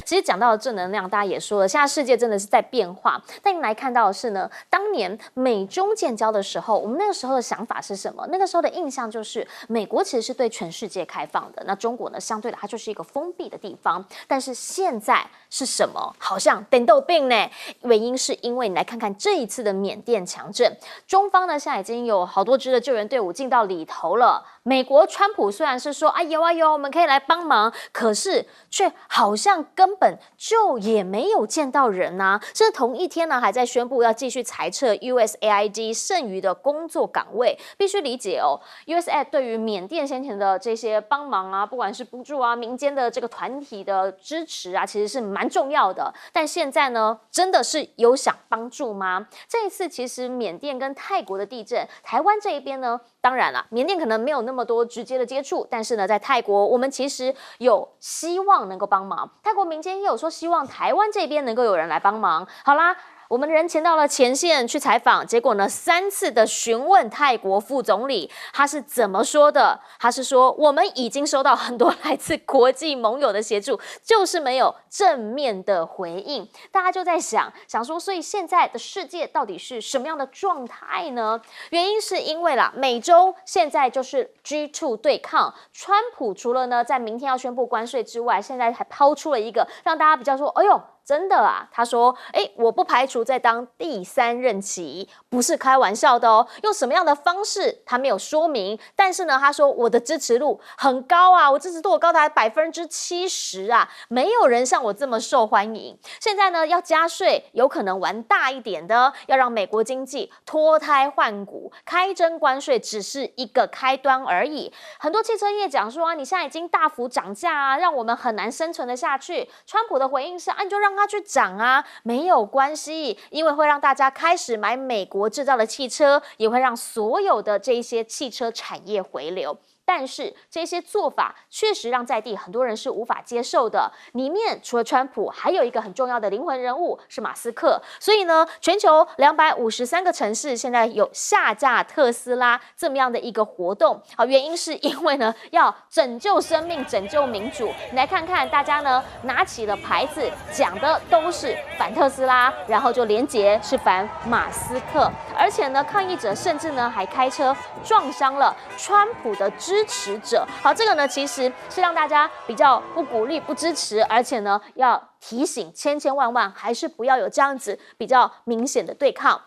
其实讲到了正能量，大家也说了，现在世界真的是在变化。但你来看到的是呢，当年美中建交的时候，我们那个时候的想法是什么？那个时候的印象就是美国其实是对全世界开放的，那中国呢，相对的它就是一个封闭的地方。但是现在是什么？好像等豆病呢？原因是因为你来看看这一次的缅甸强震，中方呢现在已经有好多支的救援队伍进到里头了。美国川普虽然是说啊有啊有，我们可以来帮忙，可是却好像根本就也没有见到人啊。甚至同一天呢，还在宣布要继续裁撤 USAID 剩余的工作岗位。必须理解哦 ，USAID 对于缅甸先前的这些帮忙啊，不管是补助啊、民间的这个团体的支持啊，其实是蛮重要的。但现在呢，真的是有想帮助吗？这一次其实缅甸跟泰国的地震，台湾这一边呢，当然啦，缅甸可能没有那么多直接的接触，但是呢，在泰国我们其实有希望能够帮忙。泰国民间也有说希望台湾这边能够有人来帮忙。好啦。我们人前到了前线去采访，结果呢3次的询问泰国副总理，他是怎么说的？他是说我们已经收到很多来自国际盟友的协助，就是没有正面的回应。大家就在想说，所以现在的世界到底是什么样的状态呢？原因是因为啦，美洲现在就是 G2 对抗，川普除了呢在明天要宣布关税之外，现在还抛出了一个让大家比较说，哎呦。真的啊，他说，我不排除再当第3任期，不是开玩笑的哦。用什么样的方式，他没有说明。但是呢，他说我的支持度很高啊，我支持度我高达70%啊，没有人像我这么受欢迎。现在呢，要加税，有可能玩大一点的，要让美国经济脱胎换骨，开征关税只是一个开端而已。很多汽车业讲说啊，你现在已经大幅涨价啊，让我们很难生存得下去。川普的回应是，你就让它去涨啊，没有关系，因为会让大家开始买美国制造的汽车，也会让所有的这些汽车产业回流。但是这些做法确实让在地很多人是无法接受的。里面除了川普，还有一个很重要的灵魂人物是马斯克。所以呢，全球253个城市现在有下架特斯拉这么样的一个活动。好，原因是因为呢，要拯救生命、拯救民主。你来看看，大家呢拿起了牌子，讲的都是反特斯拉，然后就连结是反马斯克。而且呢，抗议者甚至呢还开车撞伤了川普的支持者。好，这个呢其实是让大家比较不鼓励、不支持，而且呢要提醒千万还是不要有这样子比较明显的对抗。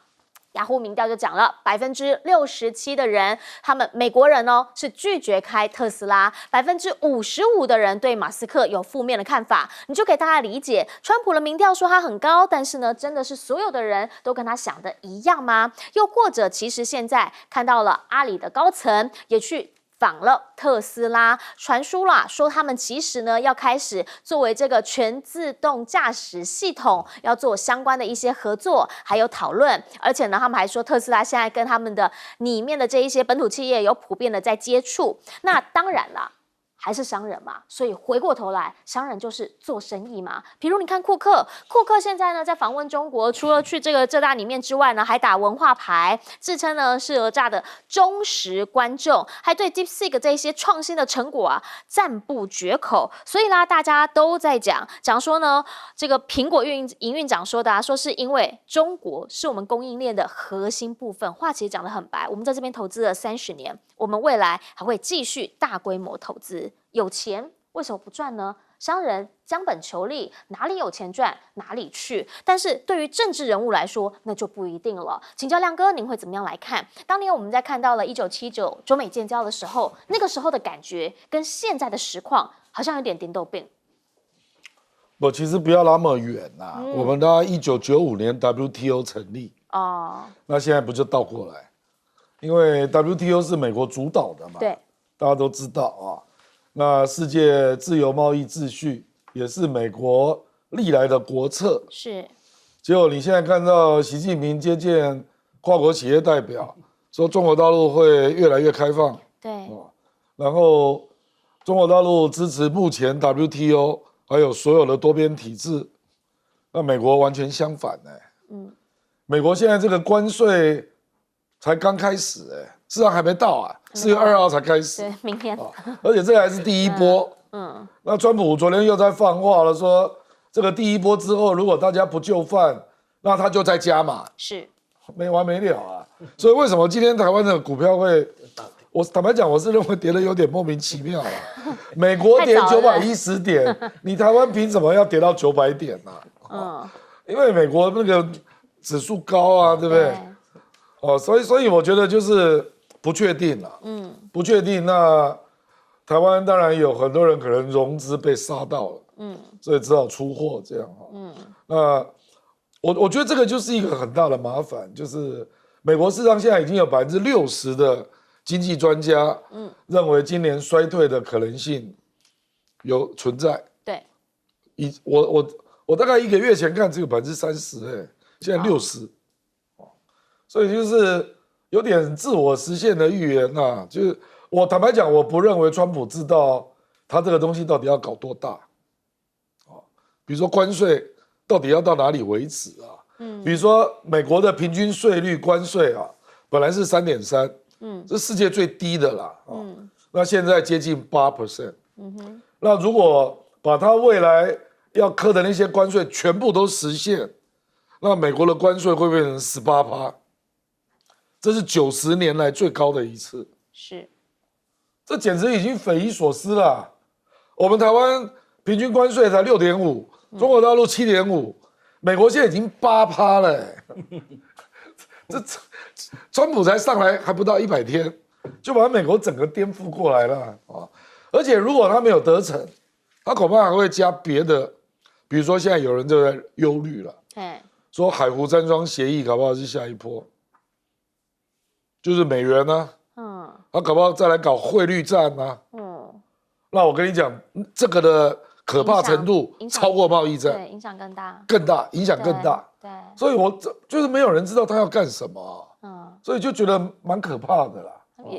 雅虎民调就讲了，67%的人，他们美国人哦是拒绝开特斯拉，55%的人对马斯克有负面的看法。你就给大家理解，川普的民调说他很高，但是呢，真的是所有的人都跟他想的一样吗？又或者，其实现在看到了阿里的高层也去访了特斯拉，传出啦说他们其实呢要开始作为这个全自动驾驶系统要做相关的一些合作，还有讨论。而且呢，他们还说特斯拉现在跟他们的里面的这一些本土企业有普遍的在接触。那当然啦。还是商人嘛，所以回过头来，商人就是做生意嘛。比如你看库克现在呢在访问中国，除了去浙大里面之外呢，还打文化牌，自称呢是哪吒的忠实观众，还对 DeepSeek 这些创新的成果啊赞不绝口。所以啦，大家都在讲说呢，这个苹果营运长说的说是因为中国是我们供应链的核心部分，话其实讲得很白，我们在这边投资了30年，我们未来还会继续大规模投资。有钱为什么不赚呢？商人将本求利，哪里有钱赚哪里去。但是对于政治人物来说，那就不一定了。请教亮哥，您会怎么样来看？当年我们在看到了1979中美建交的时候，那个时候的感觉跟现在的实况好像有点颠倒病。我其实不要那么远呐，我们到1995年 WTO 成立哦，那现在不就倒过来？因为 WTO 是美国主导的嘛，对，大家都知道啊。那世界自由贸易秩序也是美国历来的国策，是。结果你现在看到习近平接见跨国企业代表，说中国大陆会越来越开放，对，然后中国大陆支持目前 WTO 还有所有的多边体制，那美国完全相反美国现在这个关税才刚开始事实上还没到啊，4月2号才开始，对，明天，而且这还是第一波。那川普昨天又在放话了，说这个第一波之后，如果大家不就范，那他就再加码，是没完没了啊。所以为什么今天台湾的股票会？我坦白讲，我是认为跌得有点莫名其妙了。美国跌910点，你台湾凭什么要跌到900点呢？因为美国那个指数高啊，对不对？所以我觉得就是不确定了。不确定。那台湾当然有很多人可能融资被杀到了，所以只好出货这样那我觉得这个就是一个很大的麻烦，就是美国市场现在已经有60%的经济专家，认为今年衰退的可能性有存在。对，我大概1个月前看只有30%，现在60%，所以就是有点自我实现的预言呐。就是我坦白讲，我不认为川普知道他这个东西到底要搞多大，比如说关税到底要到哪里为止啊？比如说美国的平均税率关税本来是3.3%。这世界最低的啦，那现在接近8%，那如果把它未来要课的那些关税全部都实现，那美国的关税会变成18%，这是90年来最高的一次，是，这简直已经匪夷所思了。我们台湾平均关税才6.5%，中国大陆7.5%，美国现在已经8%了，这川普才上来还不到100天，就把美国整个颠覆过来了而且如果他没有得逞，他恐怕还会加别的，比如说现在有人就在忧虑了，说海湖山庄协议搞不好是下一波，就是美元啊，他搞不好再来搞汇率战啊，那我跟你讲，这个的可怕程度超过贸易战，对，影响更大，影响更大。对，所以就是没有人知道他要干什么，所以就觉得蛮可怕的啦。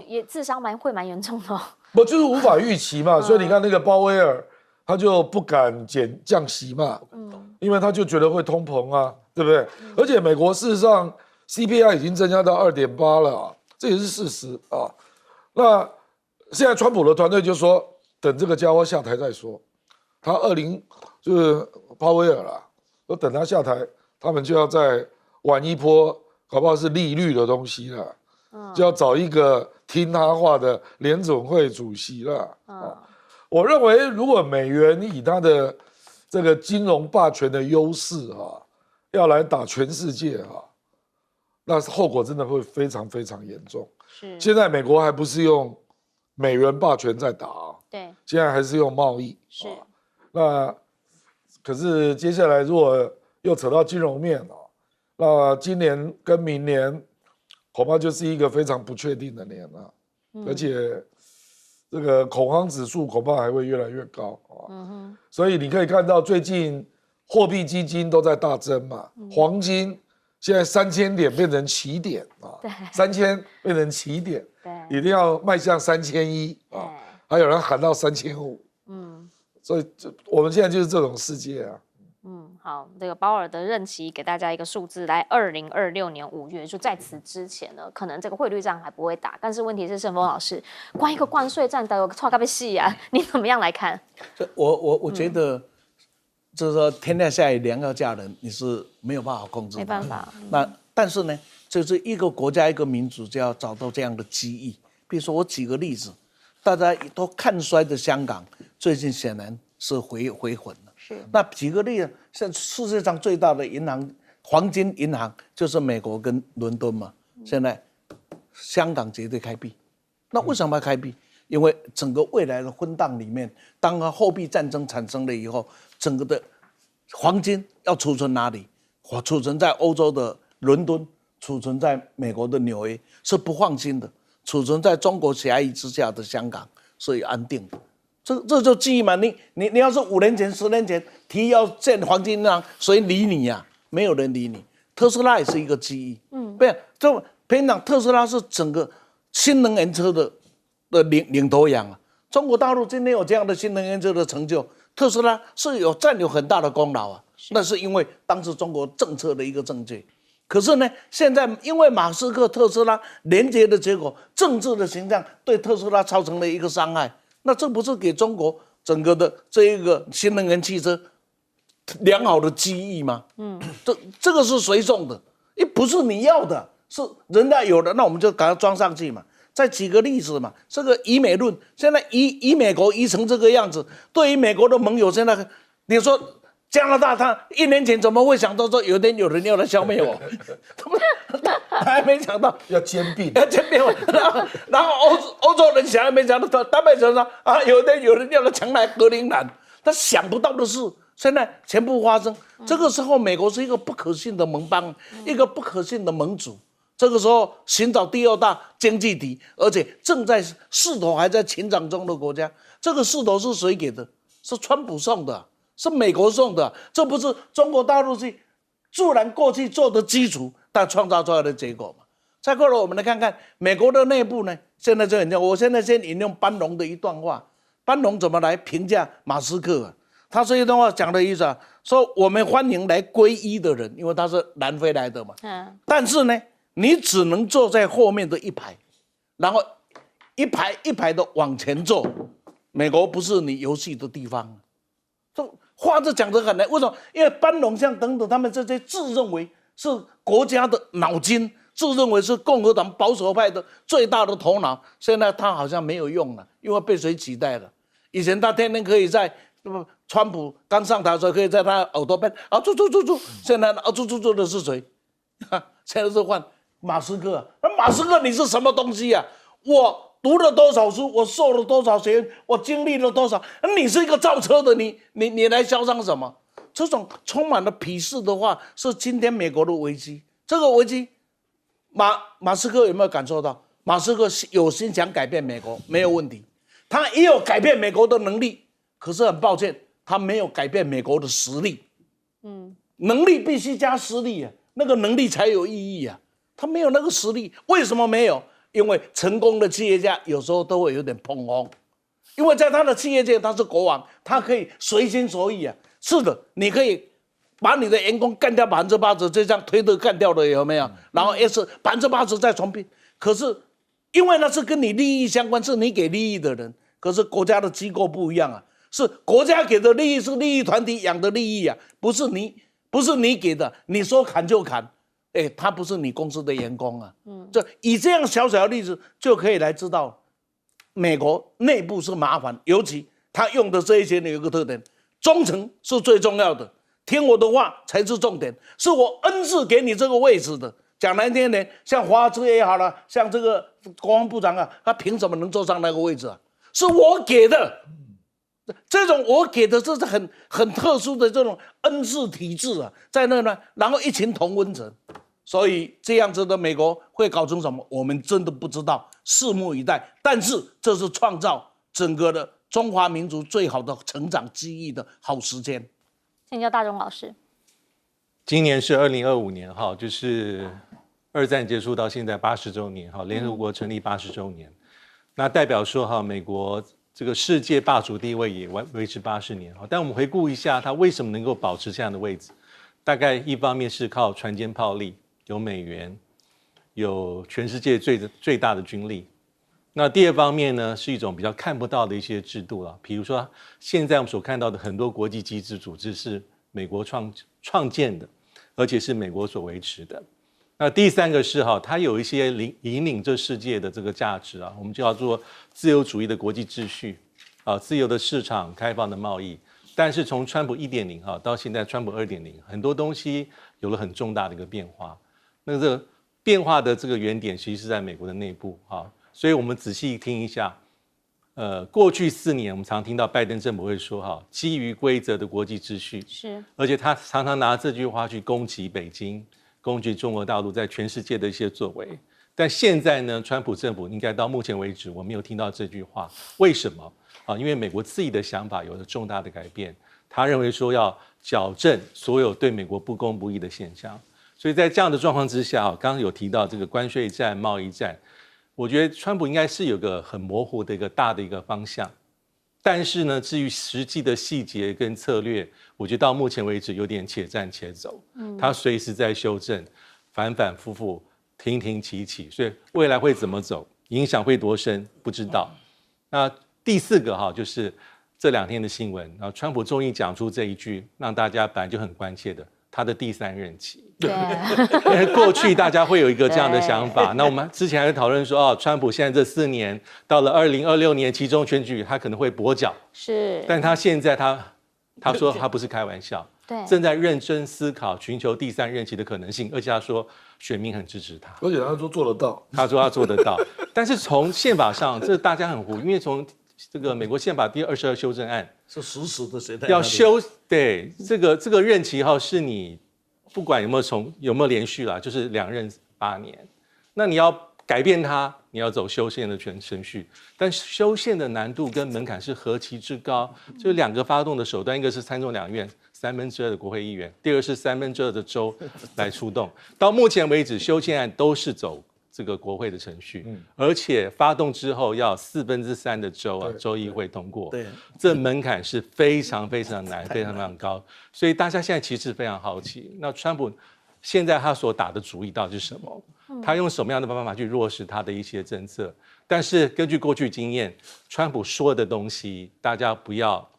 也智商会蛮严重的。不就是无法预期嘛？所以你看那个鲍威尔，他就不敢降息嘛，因为他就觉得会通膨啊，对不对？而且美国事实上 CPI 已经增加到2.8了这也是事实啊。那现在川普的团队就说，等这个家伙下台再说。他就是鲍威尔啦，说等他下台，他们就要再玩一波，搞不好是利率的东西了，就要找一个听他话的联准会主席了。我认为如果美元以它的这个金融霸权的优势要来打全世界那后果真的会非常非常严重。现在美国还不是用美元霸权在打对，现在还是用贸易。那可是接下来如果又扯到金融面那今年跟明年恐怕就是一个非常不确定的年了，而且这个恐慌指数恐怕还会越来越高所以你可以看到最近货币基金都在大增嘛，黄金现在3000点变成起点3000变成起点，一定要迈向3100还有人喊到3500，所以我们现在就是这种世界好，这个鲍尔的任期给大家一个数字，来2026年5月，就在此之前呢，可能这个汇率战还不会打，但是问题是盛峰老师，光一个关税战都有错个戏啊，你怎么样来看？我觉得就是说天下下良药佳人，你是没有办法控制的，没办法。那但是呢，就是一个国家一个民族就要找到这样的机遇。比如说我举个例子，大家都看衰的香港，最近显然是回魂了。那举个例子，像世界上最大的银行黄金银行就是美国跟伦敦嘛，现在香港绝对开闭。那为什么要开闭？因为整个未来的混荡里面，当货币战争产生了以后，整个的黄金要储存哪里？储存在欧洲的伦敦，储存在美国的纽约是不放心的，储存在中国狭义之下的香港是安定的。这就记忆嘛，你要是5年前、10年前提要建黄金银行，谁理你呀？没有人理你。特斯拉也是一个记忆，不是，就平常特斯拉是整个新能源车的领头羊啊。中国大陆今天有这样的新能源车的成就，特斯拉是占有很大的功劳啊。那是因为当时中国政策的一个正确。可是呢，现在因为马斯克特斯拉连接的结果，政治的形象对特斯拉造成了一个伤害。那这不是给中国整个的这一个新能源汽车良好的机遇吗？这个是谁送的？不是你要的，是人家有的，那我们就给它装上去嘛。再举个例子嘛，这个以美论，现在以美国移成这个样子，对于美国的盟友，现在你说加拿大，他1年前怎么会想到说有天有人要来消灭我？他还没想到要兼并，然后欧洲人想也没想到，他们想到啊，有天有人要来强来格陵兰，他想不到的事，现在全部发生。这个时候，美国是一个不可信的盟邦，一个不可信的盟主。这个时候寻找第2大经济体，而且正在势头还在成长中的国家，这个势头是谁给的？是川普送的，是美国送的，这不是中国大陆去自然过去做的基础，但创造出来的结果嘛。再过来，我们来看看美国的内部呢，现在就很像。我现在先引用班农的一段话，班农怎么来评价马斯克啊？他这一段话讲的意思啊，说我们欢迎来皈依的人，因为他是南非来的嘛，但是呢，你只能坐在后面的一排，然后一排一排的往前坐。美国不是你游戏的地方。这话就讲得很难，为什么？因为班农像等等他们这些自认为是国家的脑筋，自认为是共和党保守派的最大的头脑，现在他好像没有用了，因为被谁取代了？以前他天天可以在川普刚上台的时候，可以在他耳朵边啊住，现在住的是谁？现在是换马斯克。那马斯克你是什么东西啊？我读了多少书，我受了多少学，我经历了多少？你是一个造车的，你来嚣张什么？这种充满了鄙视的话，是今天美国的危机。这个危机，马斯克有没有感受到？马斯克有心想改变美国，没有问题，他也有改变美国的能力。可是很抱歉，他没有改变美国的实力。能力必须加实力啊，那个能力才有意义啊。他没有那个实力，为什么没有？因为成功的企业家有时候都会有点碰红，因为在他的企业界他是国王，他可以随心所欲啊。是的，你可以把你的员工干掉80%，就这样推特干掉的有没有？然后也是80%再重聘。可是因为那是跟你利益相关，是你给利益的人。可是国家的机构不一样啊，是国家给的利益是利益团体养的利益啊，不是你给的，你说砍就砍。他不是你公司的员工啊。就以这样小小的例子就可以来知道，美国内部是麻烦，尤其他用的这一些有一个特点，忠诚是最重要的，听我的话才是重点，是我恩赐给你这个位置的。讲难听点，像华兹也好了，像这个国防部长啊，他凭什么能坐上那个位置啊？是我给的。这种我给的这是很特殊的这种恩赐体制啊，在那呢，然后一群同温层。所以这样子的美国会搞成什么，我们真的不知道，拭目以待。但是这是创造整个的中华民族最好的成长机遇的好时间。请教大钟老师，今年是2025年哈，就是2战结束到现在80周年哈，联合国成立80周年，那代表说哈，美国这个世界霸主地位也维持80年哈。但我们回顾一下，它为什么能够保持这样的位置？大概一方面是靠船坚炮利。有美元，有全世界最大的军力。那第二方面呢，是一种比较看不到的一些制度了，比如说现在我们所看到的很多国际机制组织是美国创建的，而且是美国所维持的。那第三个是它有一些引领这世界的这个价值啊，我们叫做自由主义的国际秩序啊，自由的市场、开放的贸易。但是从川普1.0到现在川普2.0，很多东西有了很重大的一个变化。那这个变化的这个原点其实是在美国的内部啊，所以我们仔细听一下。过去4年，我们常听到拜登政府会说基于规则的国际秩序是，而且他常常拿这句话去攻击北京，攻击中国大陆在全世界的一些作为。但现在呢，川普政府应该到目前为止，我没有听到这句话。为什么啊？因为美国自己的想法有了重大的改变，他认为说要矫正所有对美国不公不义的现象。所以在这样的状况之下，刚刚有提到这个关税战、贸易战，我觉得川普应该是有个很模糊的一个大的一个方向，但是呢，至于实际的细节跟策略，我觉得到目前为止有点且战且走，他随时在修正，反反复复，停停起起，所以未来会怎么走，影响会多深不知道。那第4个就是这2天的新闻，然后川普终于讲出这一句，让大家本来就很关切的他的第3任期。对，因为过去大家会有一个这样的想法，那我们之前还讨论说，川普现在这4年到了2026年期中选举，他可能会跛脚，是，但他现在他说他不是开玩笑，对，正在认真思考寻求第3任期的可能性，而且他说选民很支持他，而且他说做得到，他说他做得到，但是从宪法上，这大家很糊，因为从这个美国宪法第22修正案是死死的谁在要修，对这个任期是你不管有没有连续啦，就是2任8年，那你要改变它，你要走修宪的程序，但修宪的难度跟门槛是何其之高，就2个发动的手段，一个是参众两院2/3的国会议员，第二个是2/3的州来出动。到目前为止，修宪案都是走这个国会的程序，而且发动之后要3/4的州议会通过，对，这门槛是非常非常难，非常非常高，所以大家现在其实非常好奇，那川普现在他所打的主意到底是什么？他用什么样的办法去落实他的一些政策？但是根据过去经验，川普说的东西，大家不要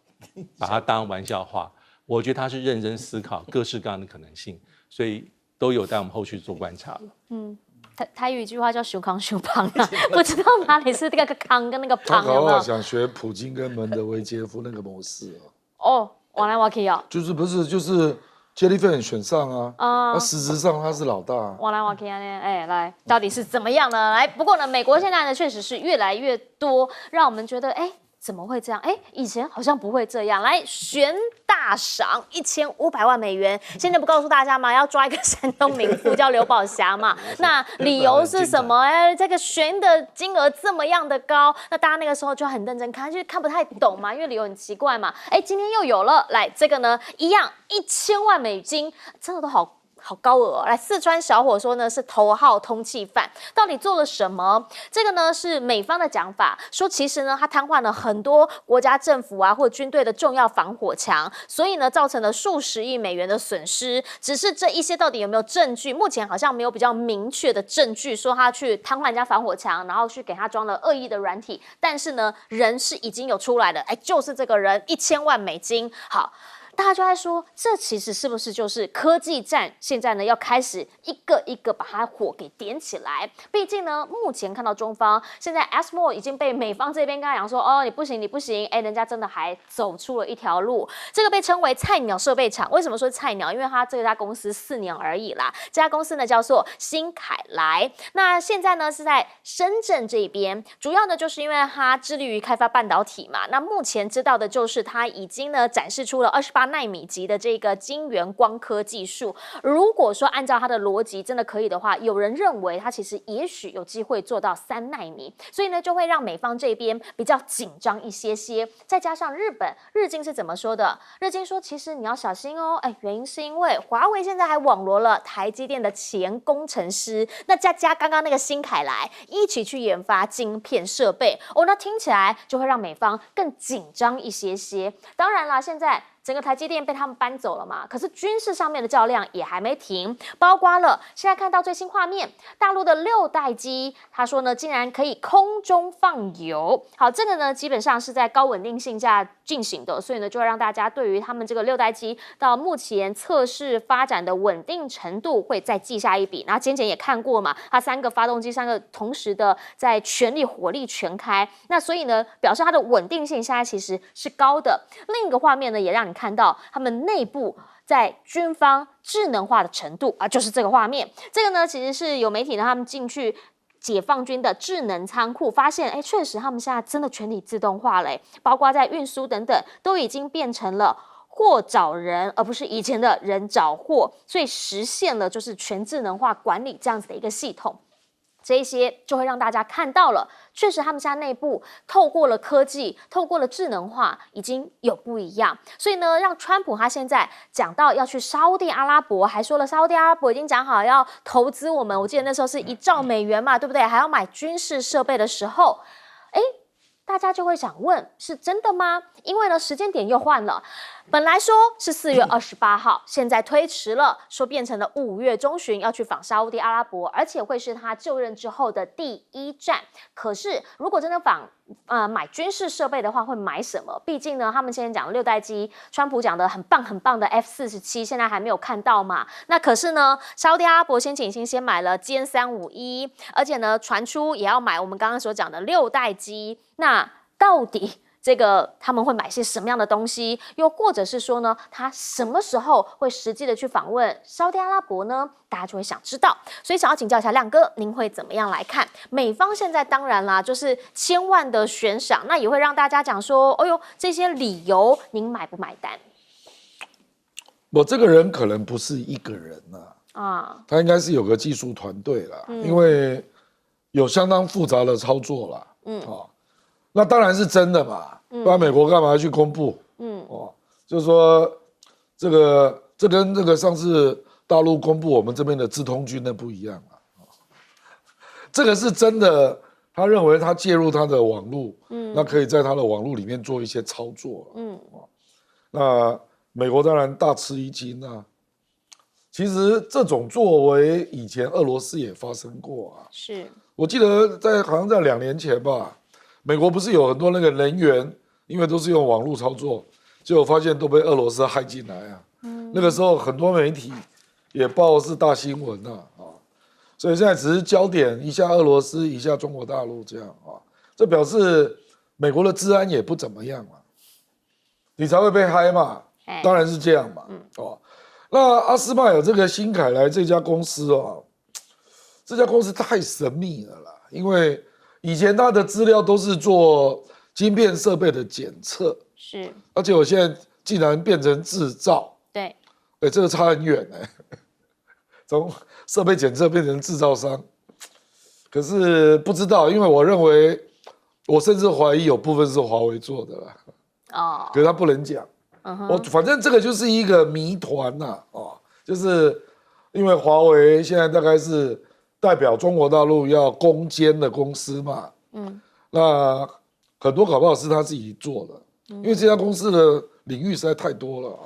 把它当玩笑话。我觉得他是认真思考各式各样的可能性，所以都有待我们后续做观察了。台语一句话叫“熊康熊胖”啊，不知道哪里是那个康跟那个他胖有没有？搞不好想学普京跟门德维杰夫那个模式哦，往来我可以哦，就是杰里芬选上啊，那实质上他是老大啊。往来往去哎，来，到底是怎么样呢？来，不过呢，美国现在呢，确实是越来越多，让我们觉得，怎么会这样？以前好像不会这样。来，悬大赏1500万美元，现在不告诉大家吗？要抓一个山东民妇叫刘宝霞嘛？那理由是什么？这个悬的金额这么样的高，那大家那个时候就很认真看，就看不太懂嘛，因为理由很奇怪嘛。今天又有了，来这个呢，一样1000万美金，真的都好高额哦！来，四川小伙说呢是头号通缉犯，到底做了什么？这个呢是美方的讲法，说其实呢他瘫痪了很多国家政府啊或军队的重要防火墙，所以呢造成了数十亿美元的损失。只是这一些到底有没有证据？目前好像没有比较明确的证据说他去瘫痪人家防火墙，然后去给他装了恶意的软体。但是呢人是已经有出来的，就是这个人1000万美金。好。大家就在说，这其实是不是就是科技战？现在呢，要开始一个一个把它火给点起来。毕竟呢，目前看到中方现在 ASML 已经被美方这边跟他讲说，你不行，你不行。人家真的还走出了一条路。这个被称为菜鸟设备厂。为什么说菜鸟？因为它这家公司4年而已啦。这家公司呢叫做新凯莱。那现在呢是在深圳这边，主要呢就是因为它致力于开发半导体嘛。那目前知道的就是它已经呢展示出了28奈米级的这个晶圆光刻技术，如果说按照它的逻辑真的可以的话，有人认为它其实也许有机会做到3奈米，所以呢就会让美方这边比较紧张一些些。再加上日经是怎么说的？日经说其实你要小心哦，原因是因为华为现在还网罗了台积电的前工程师，那再加刚刚那个新凯莱一起去研发晶片设备那听起来就会让美方更紧张一些些。当然啦，现在整个台积电被他们搬走了嘛，可是军事上面的较量也还没停，包括了现在看到最新画面，大陆的6代机，他说呢竟然可以空中放油。好，这个呢基本上是在高稳定性下进行的，所以呢就会让大家对于他们这个6代机到目前测试发展的稳定程度会再记下一笔。然后简也看过嘛，它3个发动机3个同时的在全力火力全开，那所以呢表示它的稳定性现在其实是高的。另一个画面呢也让你看到他们内部在军方智能化的程度就是这个画面。这个呢其实是有媒体呢他们进去解放军的智能仓库，发现确实他们现在真的全体自动化了，包括在运输等等都已经变成了货找人，而不是以前的人找货，所以实现了就是全智能化管理这样子的一个系统。这一些就会让大家看到了，确实他们现在内部透过了科技，透过了智能化，已经有不一样。所以呢，让川普他现在讲到要去沙烏地阿拉伯，还说了沙烏地阿拉伯已经讲好要投资我们，我记得那时候是1兆美元嘛，对不对？还要买军事设备的时候，大家就会想问，是真的吗？因为呢，时间点又换了，本来说是4月28号，现在推迟了，说变成了5月中旬要去访沙烏地阿拉伯，而且会是他就任之后的第1站。可是，如果真的访买军事设备的话，会买什么？毕竟呢，他们现在讲6代机，川普讲的很棒很棒的 F-47，现在还没有看到嘛。那可是呢，沙特阿拉伯先买了歼351，而且呢，传出也要买我们刚刚所讲的6代机。那到底这个他们会买些什么样的东西？又或者是说呢，他什么时候会实际的去访问沙特阿拉伯呢？大家就会想知道。所以想要请教一下亮哥，您会怎么样来看？美方现在当然啦，就是千万的悬赏，那也会让大家讲说，哎呦，这些理由您买不买单？我这个人可能不是一个人啊，他应该是有个技术团队啦，因为有相当复杂的操作啦，那当然是真的嘛，不然美国干嘛要去公布？就是说这跟这个上次大陆公布我们这边的资通军的不一样啊，这个是真的，他认为他介入他的网络，那可以在他的网络里面做一些操作，那美国当然大吃一惊啊。其实这种作为以前俄罗斯也发生过啊，是我记得好像在2年前吧。美国不是有很多那个人员，因为都是用网络操作，结果发现都被俄罗斯害进来啊。那个时候很多媒体也报是大新闻啊，所以现在只是焦点一下俄罗斯，一下中国大陆这样啊。这表示美国的治安也不怎么样嘛，你才会被害嘛，当然是这样嘛。那阿斯麦尔这个新凯莱这家公司这家公司太神秘了啦，因为以前他的资料都是做晶片设备的检测，是，而且我现在竟然变成制造，对，这个差很远从设备检测变成制造商，可是不知道，因为我认为，我甚至怀疑有部分是华为做的啦，可是他不能讲，反正这个就是一个谜团呐，就是因为华为现在大概是代表中国大陆要攻坚的公司嘛，那很多搞不好是他自己做的，因为这家公司的领域实在太多了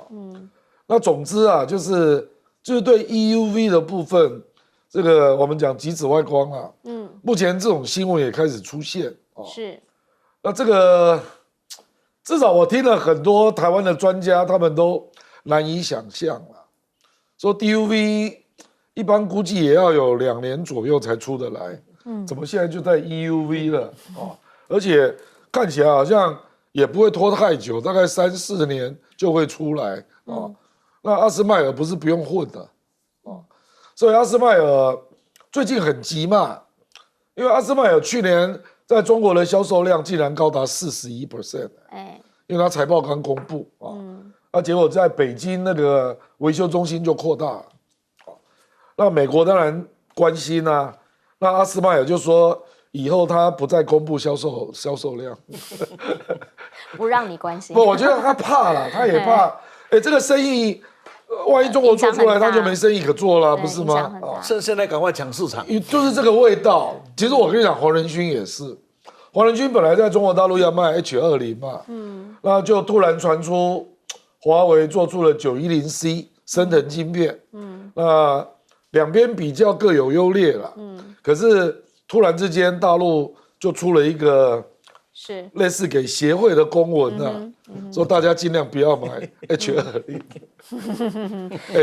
那总之啊，就是对 EUV 的部分，这个我们讲极紫外光啊，目前这种新闻也开始出现是。那这个至少我听了很多台湾的专家，他们都难以想象说 DUV。一般估计也要有2年左右才出得来，怎么现在就在 EUV 了而且看起来好像也不会拖太久，大概3、4年就会出来那阿斯麦尔不是不用混的所以阿斯麦尔最近很急嘛，因为阿斯麦尔去年在中国的销售量竟然高达41%，因为他财报刚公布结果在北京那个维修中心就扩大了。那美国当然关心那阿斯麦尔就说以后他不再公布销售量，不让你关心。不，我觉得他怕了，他也怕，这个生意万一中国做出来，他就没生意可做了，不是吗？现在赶快抢市场，就是这个味道。其实我跟你讲，黄仁勋也是，黄仁勋本来在中国大陆要卖 H20嘛，那就突然传出华为做出了910C 升腾晶片，那两边比较各有优劣了，可是突然之间大陆就出了一个是类似给协会的公文说大家尽量不要买 H20，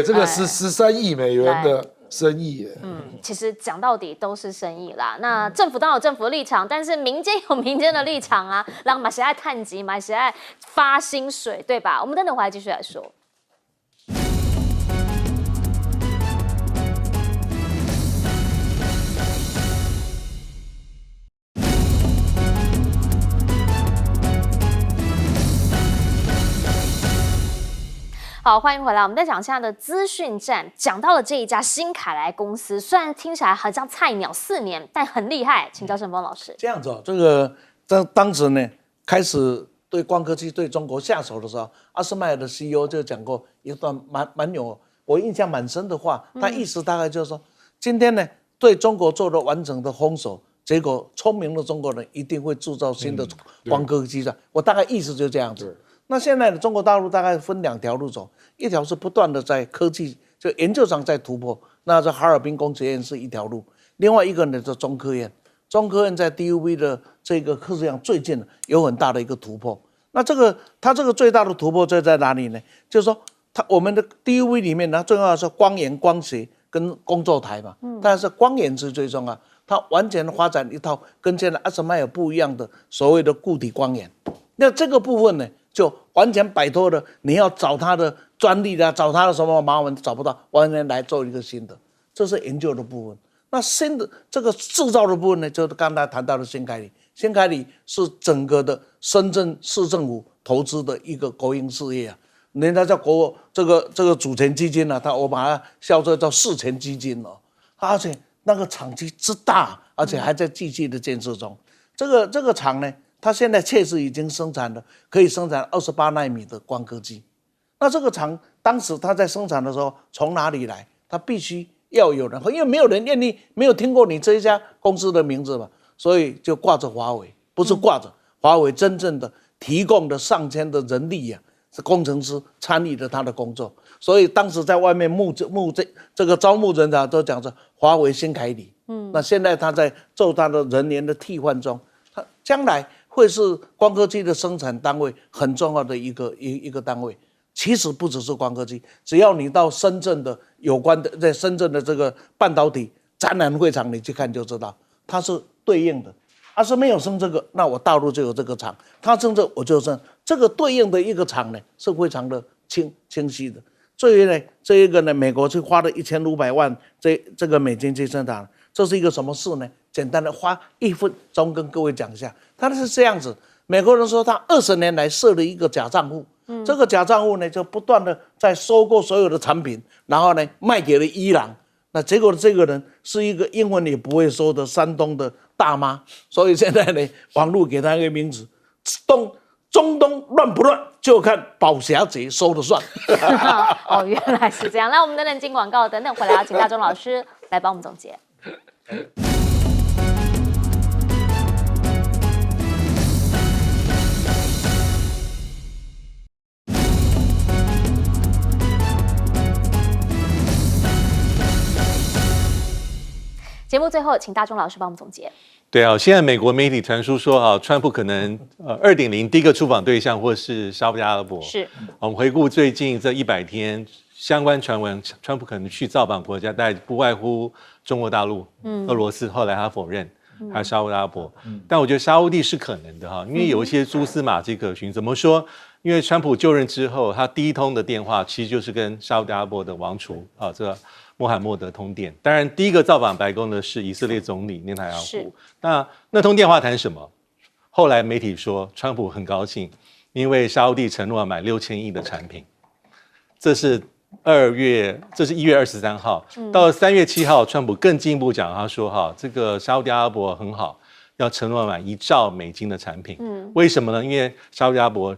这个是13亿美元的生意耶。其实讲到底都是生意啦。那政府当然有政府的立场，但是民间有民间的立场啊，让马谁爱探级，马谁爱发薪水，对吧？我们等等回来继续来说。好，欢迎回来。我们在讲现在的资讯站，讲到了这一家新凯莱公司，虽然听起来很像菜鸟4年，但很厉害。请教盛峰老师。这样子这个当时呢，开始对光刻机对中国下手的时候，阿斯麦尔的 CEO 就讲过一段蛮有我印象蛮深的话，他意思大概就是说，今天呢对中国做了完整的封锁，结果聪明的中国人一定会铸造新的光刻机的。我大概意思就这样子。那现在的中国大陆大概分2条路走，一条是不断的在科技就研究上在突破，那这哈尔滨工学院是一条路，另外一个呢就中科院中科院在 DUV 的这个测试量最近有很大的一个突破。那它这个最大的突破就在哪里呢？就是说我们的 DUV 里面呢，最重要的是光源、光学跟工作台嘛。但是光源是最重要，它完全发展一套跟现在ASML不一样的所谓的固体光源。那这个部分呢，就完全摆脱了你要找它的专利找它的什么麻烦找不到，完全来做一个新的，这是研究的部分。那新的这个制造的部分呢，就是刚才谈到的新凯里。新凯里是整个的深圳市政府投资的一个国营事业啊，人家叫这个主权基金啊，我把它笑作叫事权基金哦，而且那个厂区之大，而且还在继续的建设中。这个厂呢，它现在确实已经可以生产28奈米的光刻机。那这个厂当时它在生产的时候从哪里来？它必须要有人，因为没有人愿意，没有听过你这一家公司的名字嘛，所以就挂着华为，不是挂着华为真正的提供的上千的人力呀，是工程师参与了他的工作，所以当时在外面这个招募人才都讲着华为新凯里，那现在他在做他的人员的替换中，他将来会是光刻机的生产单位很重要的一个单位。其实不只是光刻机，只要你到深圳的有关的，在深圳的这个半导体展览会场，你去看就知道，它是对应的。它是没有生这个，那我大陆就有这个厂；它生这我就生这个对应的一个厂呢，是非常的清晰的。所以呢，这一个呢，美国去花了1500万这个美金去生产，这是一个什么事呢？简单的花1分钟跟各位讲一下，它是这样子。美国人说他20年来设了一个假账户。这个假账户呢，就不断的在收购所有的产品，然后呢卖给了伊朗。那结果这个人是一个英文也不会说的山东的大妈，所以现在呢，网络给他一个名字：中东乱不乱，就看保侠贼说了算。哦，原来是这样。那我们等等进广告，等等回来要请大钟老师来帮我们总结。节目最后，请大钟老师帮我们总结。对啊，现在美国媒体传出说啊，川普可能2.0第一个出访对象或是沙特阿拉伯。是，我们回顾最近这100天相关传闻，川普可能去造访国家，但不外乎中国大陆、俄罗斯，后来他否认，还有沙特阿拉伯。但我觉得沙烏地是可能的哈，因为有一些蛛丝马迹可循。怎么说？因为川普就任之后，他第一通的电话其实就是跟沙特阿拉伯的王储啊，这个穆罕默德通电。当然，第一个造访白宫的是以色列总理内塔尼亚胡。那通电话谈什么？后来媒体说，川普很高兴，因为沙烏地承诺要买6000亿的产品。这是1月23号。到了3月7号，川普更进一步讲，他说哈，这个沙烏地阿拉伯很好，要承诺买1兆美金的产品。为什么呢？因为沙烏地阿拉伯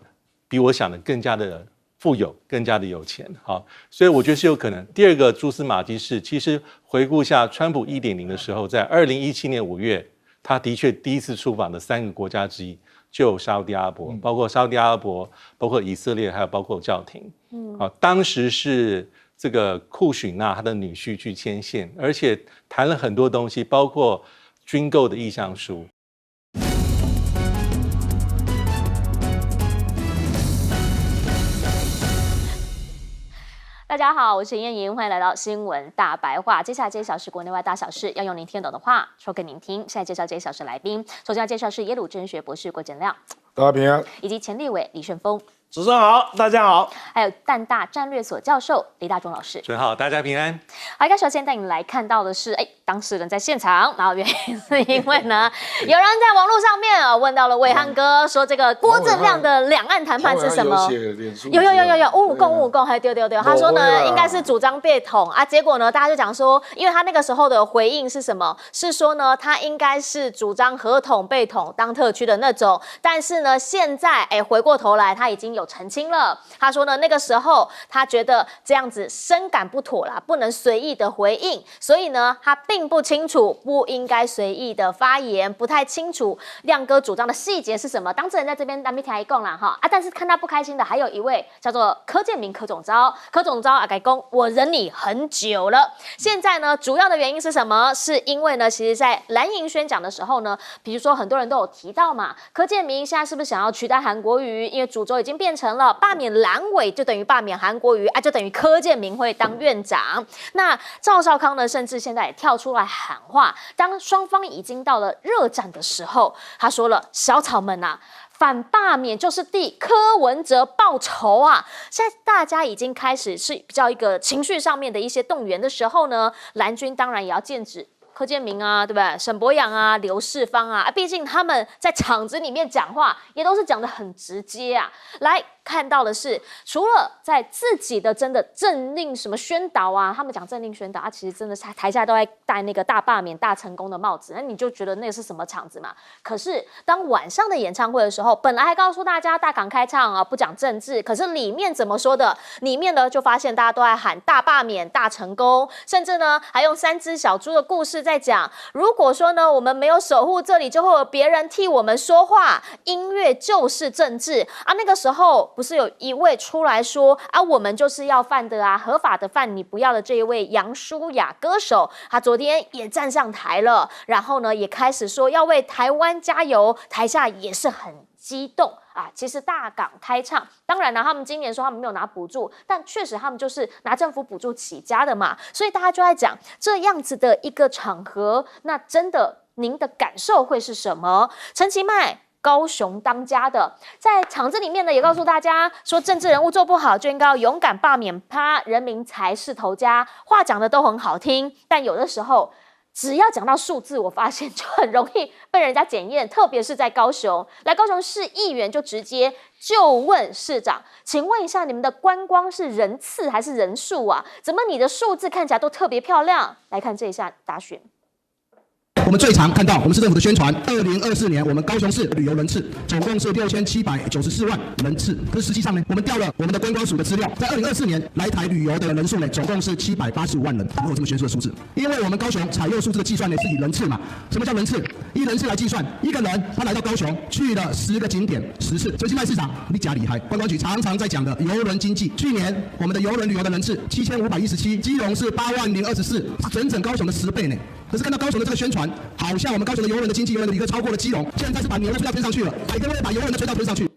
比我想的更加的富有，更加的有钱，好，所以我觉得是有可能。第二个蛛丝马迹是，其实回顾一下川普1.0的时候，在2017年5月，他的确第一次出访的3个国家之一就有沙烏地阿拉伯，包括沙烏地阿拉伯，包括以色列，还有包括教廷。好，当时是这个库许纳他的女婿去牵线，而且谈了很多东西，包括军购的意向书。大家好，我是燕莹，欢迎来到新闻大白话。接下来这1小时国内外大小事，要用您听得懂的话说给您听。现在介绍这1小时来宾，首先要介绍是耶鲁真学博士郭建亮，大家平安，以及前立委李顺峰。主持人好，大家好。还有淡大战略所教授李大中老师。主持人好，大家平安。好，首先带你来看到的是，当事人在现场，然后原因是因为呢，有人在网络上面问到了伟汉哥，说这个郭正亮的两岸谈判是什么？有，五五共，还丢。他说呢，应该是主张被统啊，结果呢，大家就讲说，因为他那个时候的回应是什么？是说呢，他应该是主张合统被统当特区的那种，但是呢，现在回过头来，他已经有澄清了。他说呢，那个时候他觉得这样子深感不妥啦，不能随意的回应，所以呢，他并不清楚不应该随意的发言，不太清楚亮哥主张的细节是什么。当事人在这边咱们听一讲啦哈啊，但是看他不开心的还有一位叫做柯建铭柯总召啊改公，我忍你很久了。现在呢，主要的原因是什么？是因为呢，其实在蓝营宣讲的时候呢，比如说很多人都有提到嘛，柯建铭现在是不是想要取代韩国瑜？因为主轴已经变成了罢免蓝委就等于罢免韩国瑜啊，就等于柯建铭会当院长。那赵少康呢，甚至现在也跳出来喊话，当双方已经到了热战的时候，他说了：“小草们啊。”反罢免就是替柯文哲报仇啊！现在大家已经开始是比较一个情绪上面的一些动员的时候呢，蓝军当然也要剑指柯建铭啊，对不对？沈伯洋啊，刘世芳啊，毕竟他们在场子里面讲话也都是讲得很直接啊。来看到的是，除了在自己的真的政令什么宣导啊，他们讲政令宣导啊，其实真的是台下都在戴那个大罢免、大成功的帽子，那你就觉得那是什么场子嘛？可是当晚上的演唱会的时候，本来还告诉大家大港开唱啊，不讲政治，可是里面怎么说的？里面呢就发现大家都在喊大罢免、大成功，甚至呢还用3只小猪的故事在讲，如果说呢我们没有守护这里，就会有别人替我们说话，音乐就是政治啊。那个时候不是有一位出来说啊，我们就是要饭的啊，合法的饭你不要的这一位杨舒雅歌手，他昨天也站上台了，然后呢也开始说要为台湾加油，台下也是很激动啊！其实大港开唱，当然了，他们今年说他们没有拿补助，但确实他们就是拿政府补助起家的嘛，所以大家就在讲这样子的一个场合，那真的您的感受会是什么？陈其迈。高雄当家的，在场子里面呢，也告诉大家说，政治人物做不好就应该要勇敢罢免他，人民才是头家。话讲的都很好听，但有的时候只要讲到数字，我发现就很容易被人家检验，特别是在高雄。来高雄市议员就直接就问市长，请问一下，你们的观光是人次还是人数啊？怎么你的数字看起来都特别漂亮？来看这一下答询。我们最常看到我们市政府的宣传，2024年我们高雄市旅游人次总共是6794万人次，可是实际上呢，我们调了我们的观光署的资料，在2024年来台旅游的人数呢，总共是785万人，没有这么悬殊的数字。因为我们高雄采用数字的计算呢，是以人次嘛。什么叫人次？以人次来计算，一个人他来到高雄去了10个景点10次。陈其迈市长，你假厉害！观光局常常在讲的邮轮经济，去年我们的邮轮旅游的人次7517，基隆是80024，是整整高雄的10倍呢。可是看到高雄的这个宣传，好像我们高雄的邮轮的经济邮轮的旅客超过了基隆，现在是把牛吹到天上去了，海哥会把邮轮的吹到天上去。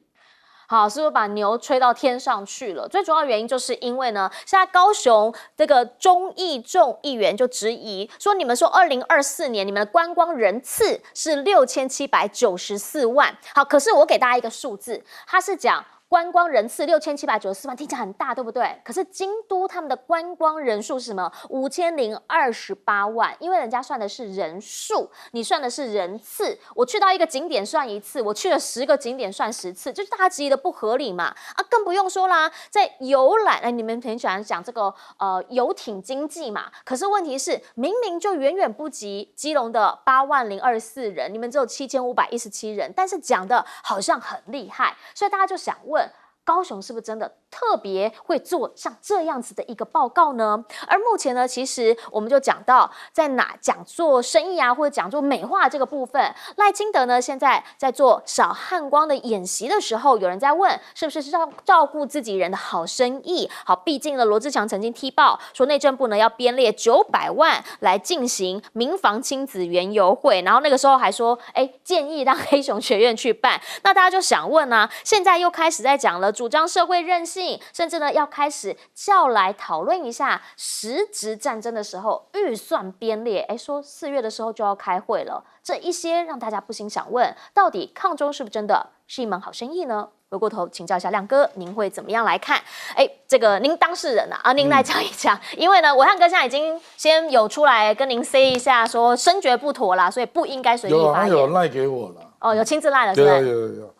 好，是不是把牛吹到天上去了？最主要的原因就是因为呢，现在高雄这个钟义仲议员就质疑说，你们说2024年你们的观光人次是6794万，好，可是我给大家一个数字，他是讲。观光人次6794万，听起来很大，对不对？可是京都他们的观光人数是什么？5028万，因为人家算的是人数，你算的是人次。我去到一个景点算1次，我去了10个景点算10次，就是大家质疑的不合理嘛。啊，更不用说啦，在游览，你们很喜欢讲这个游艇经济嘛。可是问题是，明明就远远不及基隆的80024人，你们只有7517人，但是讲的好像很厉害，所以大家就想问。高雄是不是真的特别会做像这样子的一个报告呢？而目前呢，其实我们就讲到在哪讲做生意啊，或者讲做美化这个部分，赖清德呢现在在做少汉光的演习的时候，有人在问是不是照顾自己人的好生意？好，毕竟呢，罗志强曾经踢爆说内政部呢要编列900万来进行民防亲子园游会，然后那个时候还说，建议让黑熊学院去办。那大家就想问啊，现在又开始在讲了。主张社会韧性，甚至呢要开始叫来讨论一下实质战争的时候预算编列，说4月的时候就要开会了，这一些让大家不禁想问，到底抗中是不是真的是一门好生意呢？回过头请教一下亮哥，您会怎么样来看？这个您当事人啊，您来讲一讲，因为呢，我汉哥现在已经先有出来跟您 say 一下，说深觉不妥啦，所以不应该随意发言。有赖给我了，哦，有亲自赖了，是吧？有。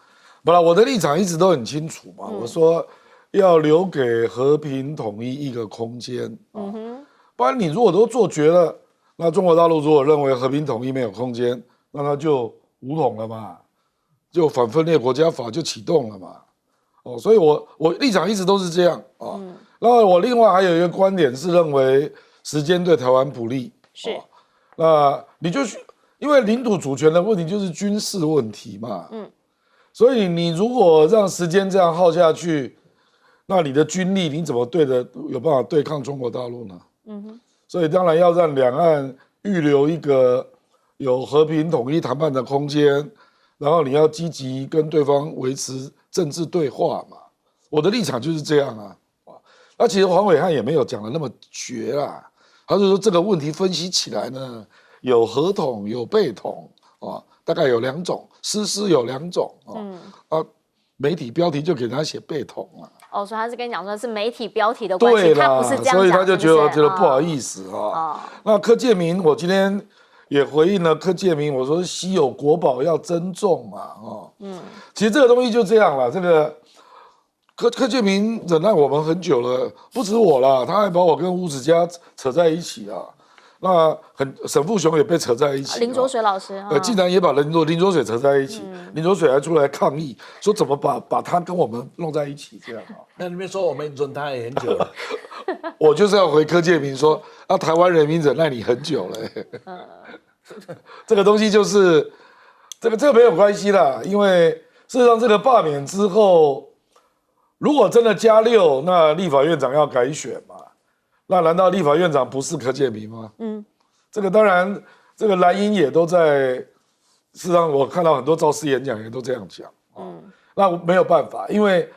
不然我的立场一直都很清楚嘛，我说要留给和平统一一个空间不然你如果都做绝了，那中国大陆如果认为和平统一没有空间，那它就武统了嘛，就反分裂国家法就启动了嘛。所以我立场一直都是这样啊。然后我另外还有一个观点是认为时间对台湾不利，是。那你就因为领土主权的问题就是军事问题嘛，所以你如果让时间这样耗下去，那你的军力你怎么有办法对抗中国大陆呢？所以当然要让两岸预留一个有和平统一谈判的空间，然后你要积极跟对方维持政治对话嘛。我的立场就是这样啊。那其实黄伟汉也没有讲的那么绝啦，他就说这个问题分析起来呢，有合统有被统啊，大概有2种，诗有2种啊，媒体标题就给他写被统啊。所以他是跟你讲说是媒体标题的关系，他不是这样讲，所以他就觉得不好意思啊。那柯建铭，我今天也回应了柯建铭，我说稀有国宝要珍重嘛，其实这个东西就这样了，这个。柯建铭忍耐我们很久了，不止我啦，他还把我跟吴子嘉扯在一起啊。那沈富雄也被扯在一起，林卓水老师，竟然也把林卓水扯在一起，林卓水还出来抗议，说怎么把他跟我们弄在一起这样啊？那你们说我们忍他也很久了，我就是要回柯建铭说，台湾人民忍耐你很久了，这个东西就是这个没有关系啦，因为事实上这个罢免之后。如果真的加6，那立法院长要改选嘛？那难道立法院长不是柯建铭吗？这个当然，这个蓝营也都在。事实上，我看到很多造势演讲也都这样讲。那没有办法，因为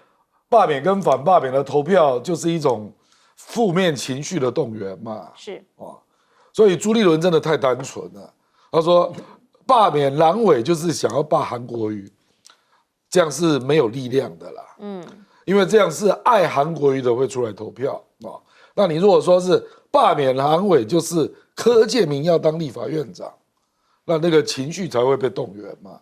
罢免跟反罢免的投票就是一种负面情绪的动员嘛。是所以朱立伦真的太单纯了。他说罢免蓝委就是想要罢韩国瑜，这样是没有力量的啦。因为这样是爱韩国瑜的会出来投票啊。那你如果说是罢免韩委，就是柯建铭要当立法院长，那个情绪才会被动员嘛。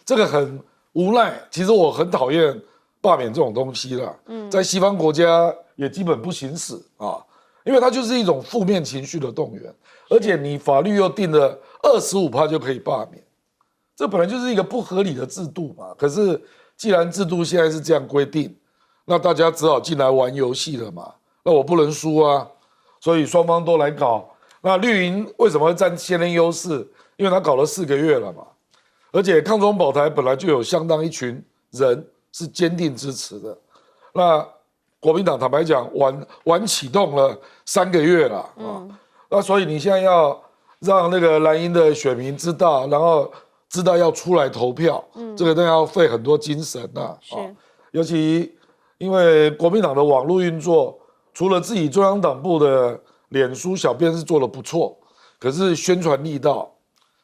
这个很无奈。其实我很讨厌罢免这种东西啦。在西方国家也基本不行使啊，因为它就是一种负面情绪的动员，而且你法律又定了25%就可以罢免，这本来就是一个不合理的制度嘛。可是既然制度现在是这样规定，那大家只好进来玩游戏了嘛，那我不能输啊，所以双方都来搞。那绿营为什么会占先天优势？因为他搞了4个月了嘛，而且抗中保台本来就有相当一群人是坚定支持的。那国民党坦白讲，晚启动了3个月了那所以你现在要让那个蓝营的选民知道，然后知道要出来投票，这个都要费很多精神尤其。因为国民党的网络运作，除了自己中央党部的脸书小编是做得不错，可是宣传力道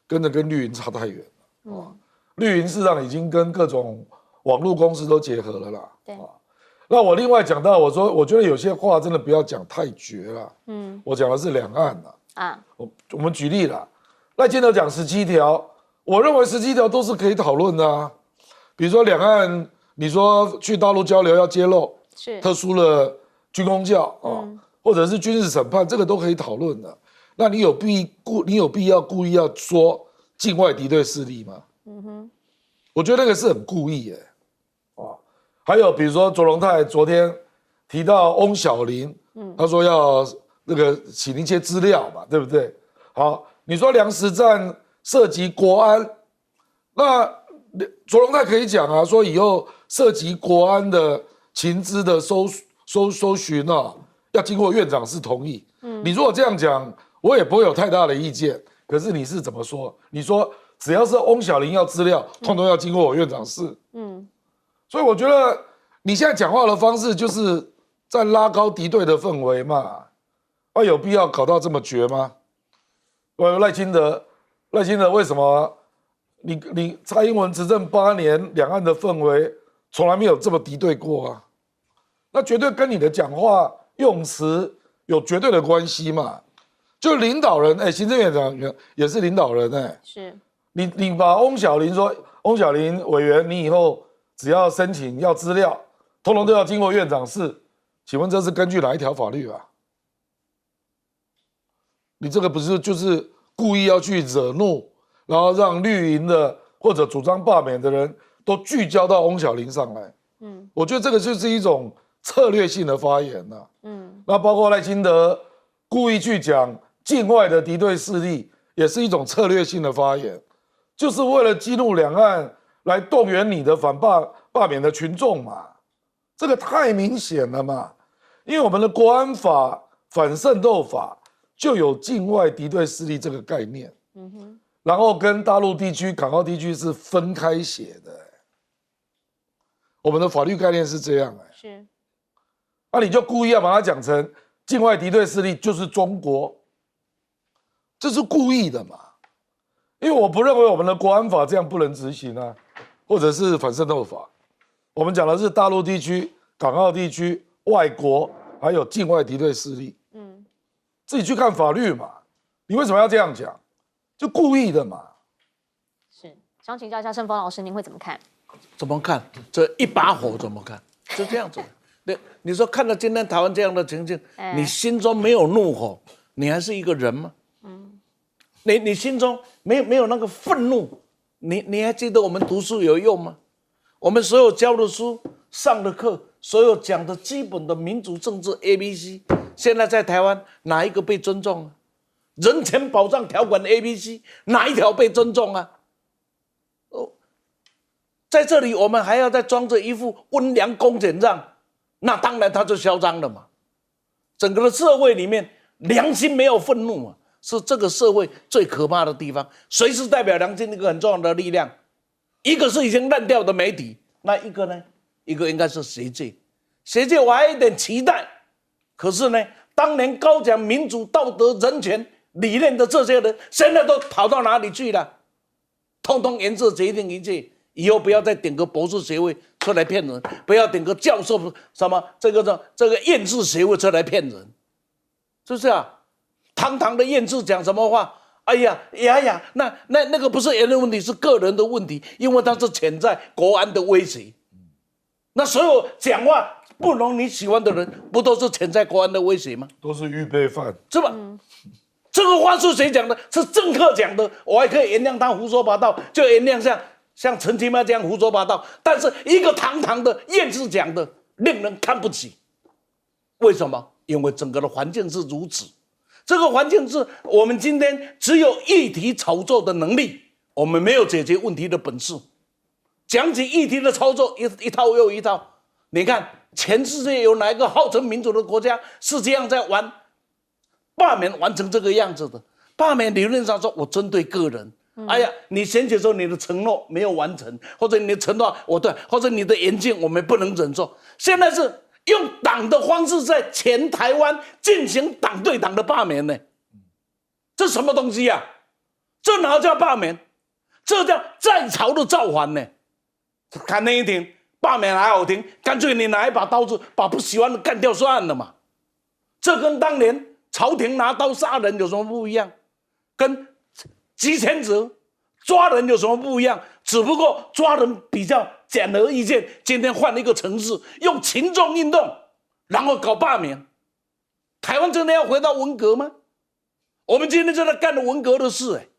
跟绿营差太远了。绿营事实上已经跟各种网络公司都结合了啦。对。那我另外讲到，我说我觉得有些话真的不要讲太绝了。我讲的是两岸我们举例啦，赖清德讲17条，我认为17条都是可以讨论的啊。比如说两岸。你说去大陆交流要揭露特殊的军公教或者是军事审判，这个都可以讨论的。那你有必要故意要说境外敌对势力吗？我觉得那个是很故意还有比如说卓荣泰昨天提到翁小玲，他说要那个请一些资料嘛，对不对？好，你说粮食战涉及国安，那卓荣泰可以讲啊，说以后涉及国安的情资的搜寻要经过院长室同意。你如果这样讲，我也不会有太大的意见。可是你是怎么说？你说只要是翁小玲要资料，通通要经过我院长室。所以我觉得你现在讲话的方式就是在拉高敌对的氛围嘛。有必要搞到这么绝吗？赖清德为什么？你蔡英文执政8年，两岸的氛围从来没有这么敌对过啊，那绝对跟你的讲话用词有绝对的关系嘛。就领导人，行政院长也是领导人是你把翁小玲说，翁小玲委员，你以后只要申请要资料，通通都要经过院长室，请问这是根据哪一条法律啊？你这个不是就是故意要去惹怒？然后让绿营的或者主张罢免的人都聚焦到翁小玲上来，我觉得这个就是一种策略性的发言呐。那包括赖清德故意去讲境外的敌对势力，也是一种策略性的发言，就是为了激怒两岸，来动员你的反罢免的群众嘛。这个太明显了嘛，因为我们的国安法、反渗透法就有境外敌对势力这个概念，然后跟大陆地区、港澳地区是分开写的。我们的法律概念是这样，是，那你就故意要把它讲成境外敌对势力就是中国，这是故意的嘛？因为我不认为我们的国安法这样不能执行啊，或者是反渗透法。我们讲的是大陆地区、港澳地区、外国，还有境外敌对势力。自己去看法律嘛。你为什么要这样讲？就故意的嘛。是，想请教一下盛峰老师，您会怎么看？怎么看？这一把火怎么看？就这样子。你说看到今天台湾这样的情境，你心中没有怒火，你还是一个人吗？你心中没有那个愤怒，你还记得我们读书有用吗？我们所有教的书、上的课，所有讲的基本的民主政治 ABC， 现在在台湾哪一个被尊重啊？人权保障条款 ABC 哪一条被尊重啊？在这里我们还要再装着一副温良恭俭让，那当然他就嚣张了嘛。整个的社会里面良心没有愤怒啊，是这个社会最可怕的地方。谁是代表良心一个很重要的力量？一个是已经烂掉的媒体，那一个呢？一个应该是学界。学界我还有一点期待，可是呢，当年高讲民主、道德、人权理念的这些人，现在都跑到哪里去了？通通颜色决定一切。以后不要再点个博士学位出来骗人，不要点个教授什么这个验士学位出来骗人，是不是啊？堂堂的验士讲什么话？哎呀，那个不是言论问题，是个人的问题，因为它是潜在国安的威胁。那所有讲话不容你喜欢的人，不都是潜在国安的威胁吗？都是预备犯，是吧？这个话是谁讲的？是政客讲的，我还可以原谅他胡说八道，就原谅像陈其迈这样胡说八道。但是一个堂堂的验士讲的，令人看不起。为什么？因为整个的环境是如此。这个环境是我们今天只有议题炒作的能力，我们没有解决问题的本事。讲起议题的操作，一套又一套。你看，全世界有哪一个号称民主的国家是这样在玩罢免完成这个样子的？罢免理论上说，我针对个人。哎呀，你选举时候你的承诺没有完成，或者你的承诺或者你的言行我们不能忍受。现在是用党的方式在全台湾进行党对党的罢免呢，这什么东西呀？这哪叫罢免？这叫在朝的造反呢！看那一听罢免还好听，干脆你拿一把刀子把不喜欢的干掉算了嘛。这跟当年朝廷拿刀杀人有什么不一样？跟集权者抓人有什么不一样？只不过抓人比较简而易见。今天换了一个城市，用群众运动，然后搞罢免。台湾真的要回到文革吗？我们今天就在干了文革的事，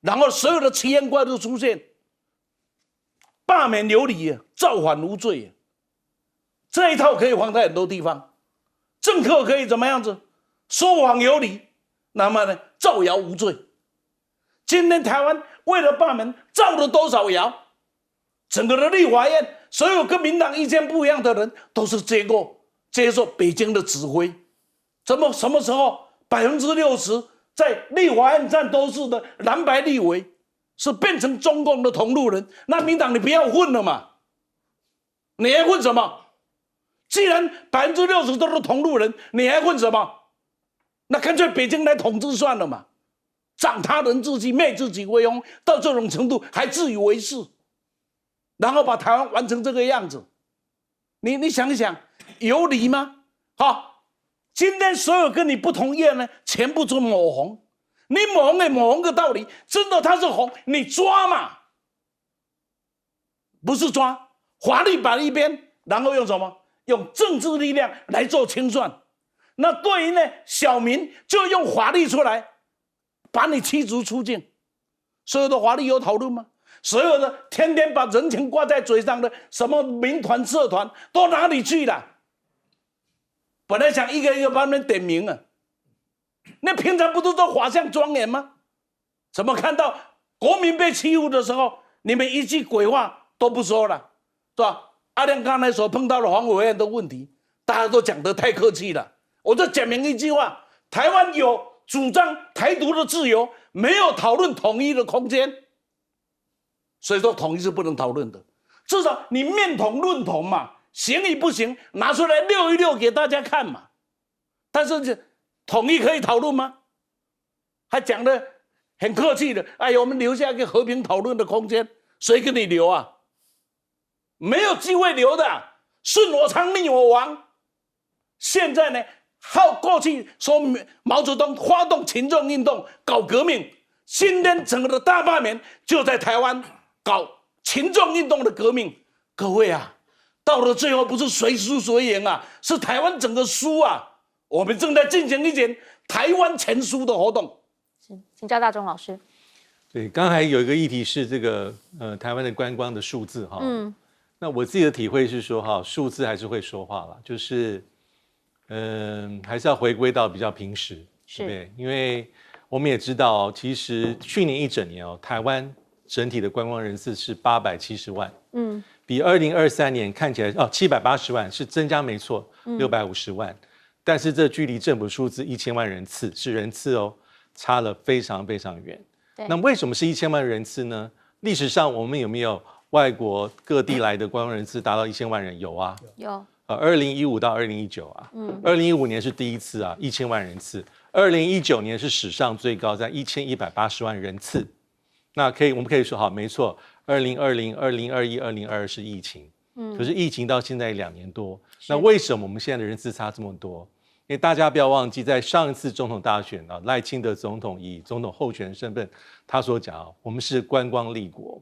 然后所有的奇言怪都出现，罢免有理，造反无罪。这一套可以放在很多地方，政客可以怎么样子？说谎有理，那么呢，造谣无罪。今天台湾为了罢免造了多少谣？整个的立法院，所有跟民党意见不一样的人，都是接受北京的指挥。什么时候60%在立法院占多数的蓝白立委是变成中共的同路人？那民党你不要混了嘛？你还混什么？既然60%都是同路人，你还混什么？那干脆北京来统治算了嘛。长他人志气，灭自己为翁，到这种程度还自以为是，然后把台湾玩成这个样子，你想一想，有理吗？好，今天所有跟你不同意呢，全部都抹红。你抹红的道理，真的他是红，你抓嘛？不是抓，法律摆一边，然后用什么？用政治力量来做清算。那对于呢小民，就用法律出来。把你驱逐出境，所有的法律有讨论吗？所有的天天把人情挂在嘴上的什么民团社团都哪里去了？本来想一个一个帮他们点名啊，那平常不都做法相庄严吗？怎么看到国民被欺负的时候，你们一句鬼话都不说了，是吧？阿亮刚才所碰到的黄委员的问题，大家都讲得太客气了。我就讲明一句话：台湾有主张台独的自由，没有讨论统一的空间。所以说统一是不能讨论的，至少你面统论统嘛，行与不行拿出来溜一溜给大家看嘛。但是统一可以讨论吗？还讲得很客气的，哎呀，我们留下一个和平讨论的空间，谁给你留啊？没有机会留的，顺我昌逆我亡。现在呢，过去说毛泽东发动群众运动搞革命，今天整个的大罢免就在台湾搞群众运动的革命。各位啊，到了最后不是谁输谁赢啊，是台湾整个输啊。我们正在进行一件台湾全输的活动。请教大钟老师。对，刚才有一个议题是这个台湾的观光的数字哈。那我自己的体会是说哈，数字还是会说话啦，就是还是要回归到比较平实，对不对？因为我们也知道，其实去年一整年台湾整体的观光人次是870万，比2023年看起来780万是增加没错，650万，但是这距离政府数字1000万人次是人次差了非常非常远。那为什么是1000万人次呢？历史上我们有没有外国各地来的观光人次达到1000万人？有啊，有。2015到2019啊，2015年是第一次啊，1000万人次。2019年是史上最高，在1180万人次。那我们可以说好，没错，2020、2021、2022是疫情，可是疫情到现在2年多，那为什么我们现在的人次差这么多？因为大家不要忘记，在上一次总统大选啊，赖清德总统以总统候选人身份，他所讲我们是观光立国，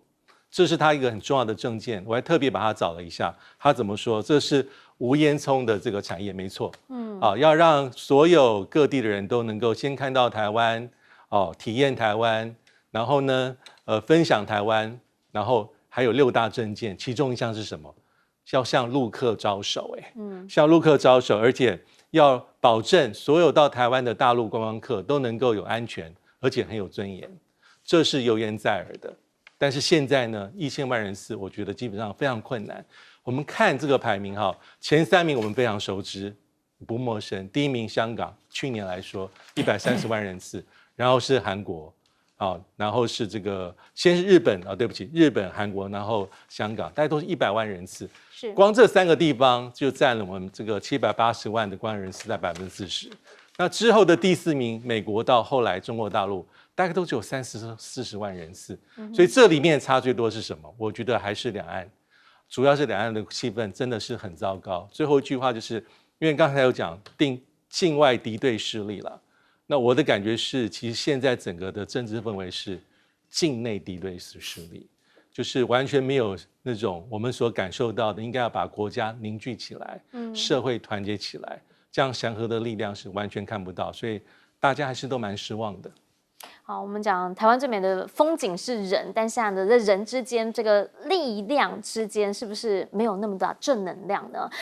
这是他一个很重要的政见。我还特别把他找了一下，他怎么说？这是无烟囱的这个产业，没错。要让所有各地的人都能够先看到台湾，体验台湾，然后呢，分享台湾，然后还有6大政见，其中一项是什么？要向陆客招手，向陆客招手，而且要保证所有到台湾的大陆观光客都能够有安全，而且很有尊严，这是油言在耳的。但是现在呢，1000万人次，我觉得基本上非常困难。我们看这个排名前3名我们非常熟知，不陌生。第1名香港，去年来说130万人次，然后是韩国，然后是先是日本对不起，日本、韩国，然后香港，大家都是100万人次。光这3个地方就占了我们这个780万的观光人次在40%。那之后的第4名，美国到后来中国大陆，大概都只有30-40万人次。所以这里面差最多是什么？我觉得还是两岸，主要是两岸的气氛真的是很糟糕。最后一句话就是，因为刚才有讲境外敌对势力了，那我的感觉是，其实现在整个的政治氛围是境内敌对势力。就是完全没有那种我们所感受到的，应该要把国家凝聚起来，社会团结起来，这样祥和的力量是完全看不到，所以大家还是都蛮失望的。好，我们讲台湾最美的风景是人，但现在的人之间这个力量之间是不是没有那么大正能量呢？